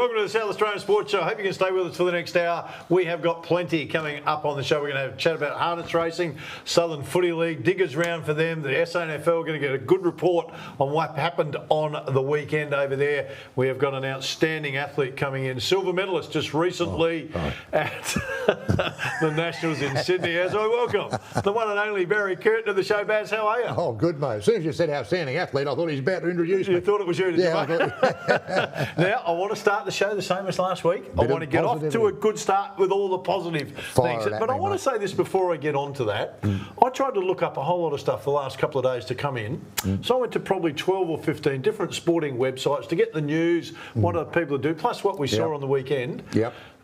Welcome to the South Australian Sports Show. I hope you can stay with us for the next hour. We have got plenty coming up on the show. We're going to have a chat about harness racing, Southern Footy League, Diggers round for them, the SANFL. We're going to get a good report on what happened on the weekend over there. We have got an outstanding athlete coming in, silver medalist just recently at the Nationals in Sydney. As I welcome the one and only Barry Curtin to the show. Baz, how are you? Oh, good, mate. As soon as you said outstanding athlete, I thought he was about to introduce me. You thought it was you, didn't you, mate? I Now, I want to start the show the same as last week. I want to get off to a good start with all the positive things. But I want to say this before I get on to that. I tried to look up a whole lot of stuff the last couple of days to come in. So I went to probably 12 or 15 different sporting websites to get the news, what other people do, plus what we saw on the weekend.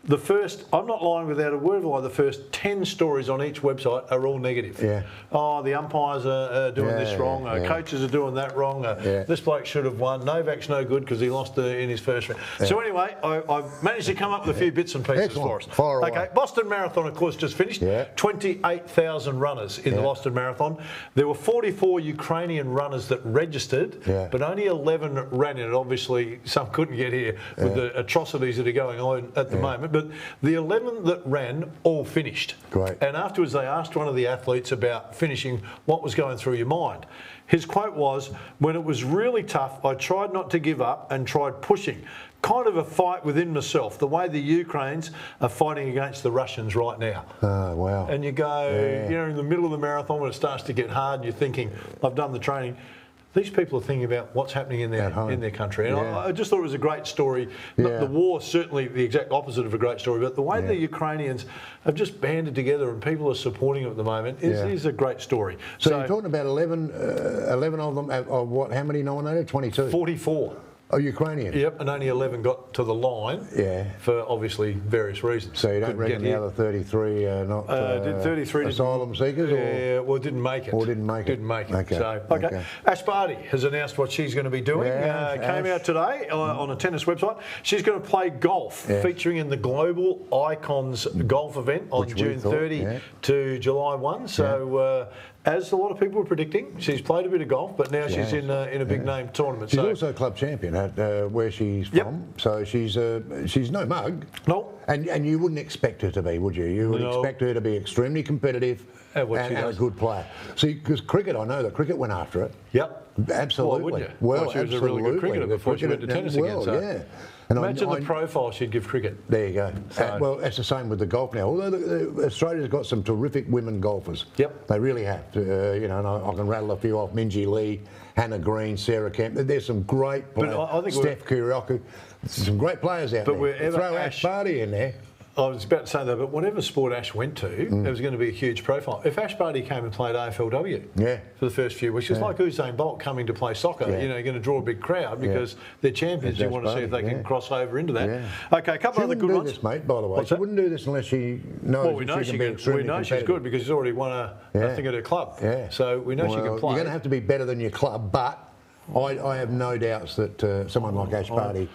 The first, I'm not lying without a word of a lie, the first 10 stories on each website are all negative. Oh, the umpires are doing this wrong, coaches are doing that wrong, this bloke should have won, Novak's no good because he lost in his first round. So anyway, I've managed to come up with a few bits and pieces for us. Okay, Boston Marathon, of course, just finished. 28,000 runners in the Boston Marathon. There were 44 Ukrainian runners that registered, but only 11 ran in it. Obviously, some couldn't get here with the atrocities that are going on at the moment. But the 11 that ran all finished. Great. And afterwards they asked one of the athletes about finishing, what was going through your mind. His quote was, when it was really tough, I tried not to give up and tried pushing. Kind of a fight within myself, the way the Ukrainians are fighting against the Russians right now. Oh, wow. And you go, you know, in the middle of the marathon when it starts to get hard, you're thinking, I've done the training. These people are thinking about what's happening in their country. And I just thought it was a great story. The war, certainly the exact opposite of a great story, but the way the Ukrainians have just banded together and people are supporting them at the moment is a great story. So you're talking about 11 of them, of what, how many nominated? 22? 44. Oh, Ukrainian? Yep, and only 11 got to the line for obviously various reasons. So you don't reckon the other 33 did 33 asylum seekers? Yeah, well, didn't make it. Or didn't make it. Didn't make it. Okay. So, Ash Barty has announced what she's going to be doing. Came out today on a tennis website. She's going to play golf, featuring in the Global Icons golf event on June 30 to July 1. So, as a lot of people were predicting, she's played a bit of golf, but now she's in a big name tournament. She's also club champion at where she's from, so she's no mug. No. And you wouldn't expect her to be, would you? You would expect her to be extremely competitive and a good player. See, because cricket, I know that cricket went after it. Yep. Absolutely. Why wouldn't you? Well, she was a really good cricketer before she went to tennis again. So. And imagine the profile she'd give cricket. There you go. Well, it's the same with the golf now. Although Australia's got some terrific women golfers. Yep. They really have. You know, and I can rattle a few off. Minjee Lee, Hannah Green, Sarah Kemp. There's some great players. I think Steph Kurioku. some great players out there. Throw Ash Barty in there. I was about to say that, but whatever sport Ash went to, there was going to be a huge profile. If Ash Barty came and played AFLW for the first few weeks, it's like Usain Bolt coming to play soccer. You know, you're going to draw a big crowd because they're champions. You want to see if they can cross over into that. Okay, a couple of other good ones. She wouldn't do this, mate, by the way. She wouldn't do this unless she knows well, we know she can. We know she's good because she's already won a thing at her club. So we know she can play. You're going to have to be better than your club, but I have no doubts that someone like Ash Barty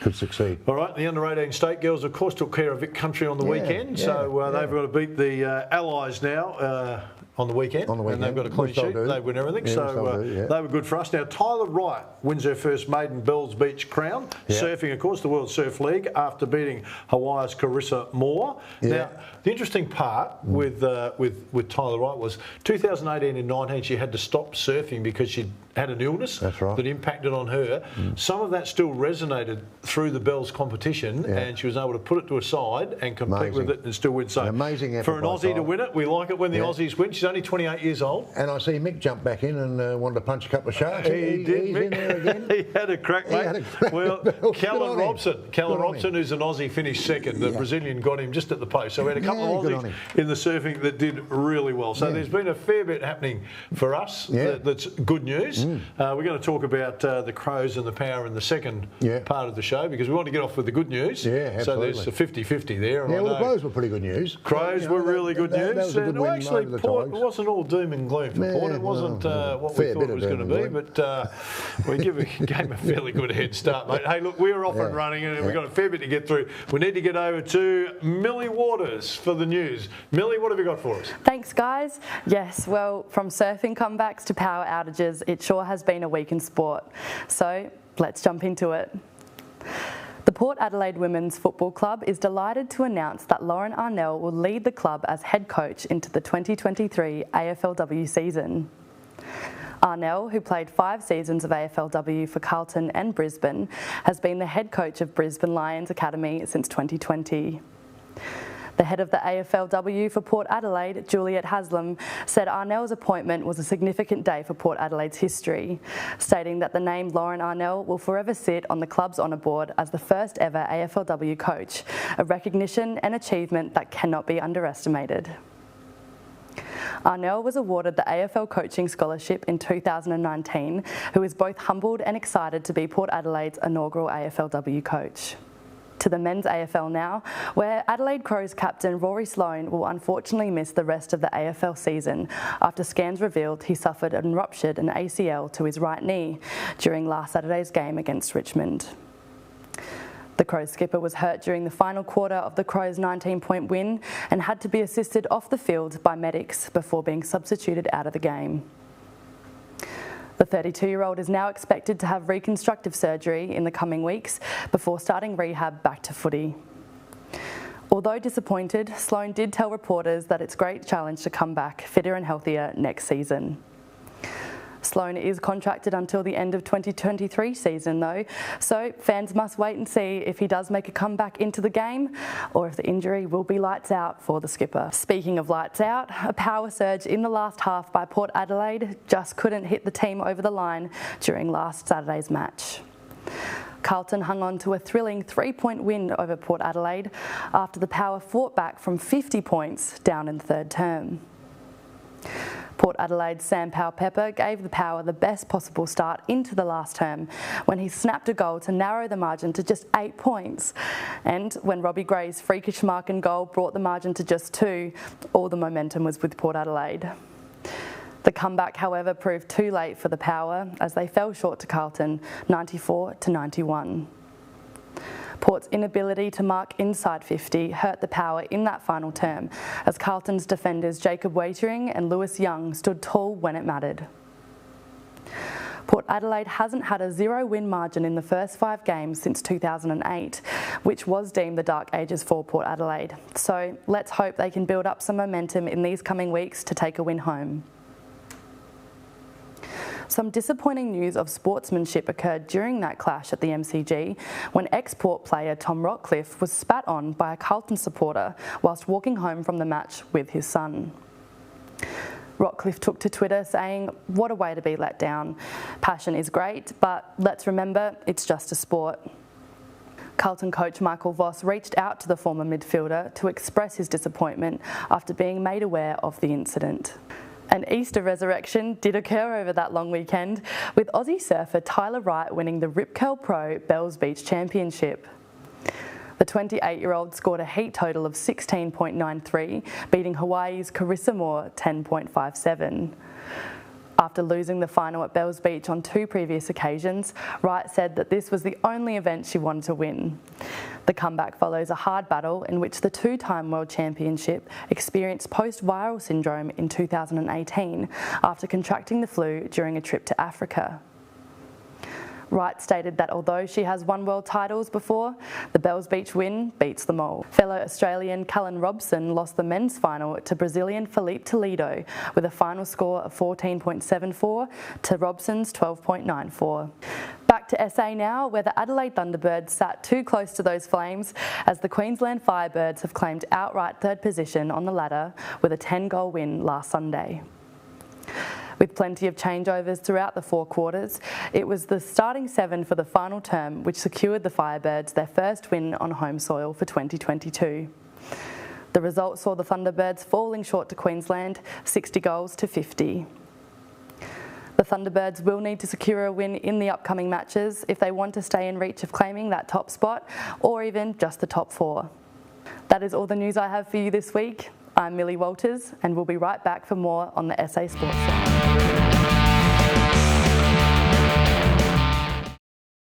could succeed. All right, the under-18 state girls, of course, took care of Vic Country on the weekend, so they've got to beat the Allies now on the weekend, and they've got a clean sheet. They win everything, so they were good for us. Now, Tyler Wright wins her first maiden Bells Beach crown, surfing, of course, the World Surf League after beating Hawaii's Carissa Moore. Now, the interesting part with Tyler Wright was 2018 and 19, she had to stop surfing because she'd had an illness that impacted on her. Some of that still resonated through the Bells competition, and she was able to put it to a side and compete with it and still win. So amazing effort for an Aussie to win it, we like it when the Aussies win. She's only 28 years old. And I see Mick jump back in and wanted to punch a couple of sharks. He did. He's in there again. He had a crack, mate. Well, Callan Robson, who's an Aussie, finished second. The Brazilian got him just at the post. So we had a couple of Aussies in the surfing that did really well. So there's been a fair bit happening for us that's good news. We're going to talk about the Crows and the Power in the second part of the show because we want to get off with the good news. So there's a 50-50 there. Yeah, well, the Crows were pretty good news. Crows were really good news. That was a good win actually, over the Port, Tigers. It wasn't all doom and gloom for Port. It wasn't what we thought it was going to be, but we gave a fairly good head start, mate. Hey, look, we're off and running, and we've got a fair bit to get through. We need to get over to Millie Waters for the news. Millie, what have you got for us? Thanks, guys. Yes, well, from surfing comebacks to power outages, it sure has been a week in sport. So let's jump into it. The Port Adelaide Women's Football Club is delighted to announce that Lauren Arnell will lead the club as head coach into the 2023 AFLW season. Arnell, who played 5 seasons of AFLW for Carlton and Brisbane, has been the head coach of Brisbane Lions Academy since 2020. The head of the AFLW for Port Adelaide, Juliet Haslam, said Arnell's appointment was a significant day for Port Adelaide's history, stating that the name Lauren Arnell will forever sit on the club's honour board as the first ever AFLW coach, a recognition and achievement that cannot be underestimated. Arnell was awarded the AFL Coaching Scholarship in 2019, who is both humbled and excited to be Port Adelaide's inaugural AFLW coach. To the men's AFL now, where Adelaide Crows captain Rory Sloane will unfortunately miss the rest of the AFL season after scans revealed he suffered and ruptured an ACL to his right knee during last Saturday's game against Richmond. The Crows skipper was hurt during the final quarter of the Crows' 19-point win and had to be assisted off the field by medics before being substituted out of the game. The 32-year-old is now expected to have reconstructive surgery in the coming weeks before starting rehab back to footy. Although disappointed, Sloane did tell reporters that it's a great challenge to come back fitter and healthier next season. Sloane is contracted until the end of 2023 season though, so fans must wait and see if he does make a comeback into the game or if the injury will be lights out for the skipper. Speaking of lights out, a power surge in the last half by Port Adelaide just couldn't hit the team over the line during last Saturday's match. Carlton hung on to a thrilling 3-point win over Port Adelaide after the Power fought back from 50 points down in the third term. Port Adelaide's Sam Powell-Pepper gave the Power the best possible start into the last term when he snapped a goal to narrow the margin to just 8 points. And when Robbie Gray's freakish mark and goal brought the margin to just 2, all the momentum was with Port Adelaide. The comeback, however, proved too late for the Power as they fell short to Carlton, 94-91. Port's inability to mark inside 50 hurt the Power in that final term, as Carlton's defenders Jacob Waitering and Lewis Young stood tall when it mattered. Port Adelaide hasn't had a 0-win margin in the first 5 games since 2008, which was deemed the dark ages for Port Adelaide. So let's hope they can build up some momentum in these coming weeks to take a win home. Some disappointing news of sportsmanship occurred during that clash at the MCG when ex-Port player Tom Rockcliffe was spat on by a Carlton supporter whilst walking home from the match with his son. Rockcliffe took to Twitter saying, "What a way to be let down. Passion is great, but let's remember it's just a sport." Carlton coach Michael Voss reached out to the former midfielder to express his disappointment after being made aware of the incident. An Easter resurrection did occur over that long weekend, with Aussie surfer Tyler Wright winning the Rip Curl Pro Bells Beach Championship. The 28-year-old scored a heat total of 16.93, beating Hawaii's Carissa Moore 10.57. After losing the final at Bells Beach on 2 previous occasions, Wright said that this was the only event she wanted to win. The comeback follows a hard battle in which the 2-time World Championship experienced post-viral syndrome in 2018 after contracting the flu during a trip to Africa. Wright stated that although she has won world titles before, the Bells Beach win beats them all. Fellow Australian Callan Robson lost the men's final to Brazilian Felipe Toledo with a final score of 14.74 to Robson's 12.94. Back to SA now, where the Adelaide Thunderbirds sat too close to those flames as the Queensland Firebirds have claimed outright 3rd position on the ladder with a 10-goal win last Sunday. With plenty of changeovers throughout the 4 quarters, it was the starting 7 for the final term which secured the Firebirds their first win on home soil for 2022. The result saw the Thunderbirds falling short to Queensland, 60 goals to 50. The Thunderbirds will need to secure a win in the upcoming matches if they want to stay in reach of claiming that top spot or even just the top 4. That is all the news I have for you this week. I'm Millie Walters and we'll be right back for more on the SA Sports Show.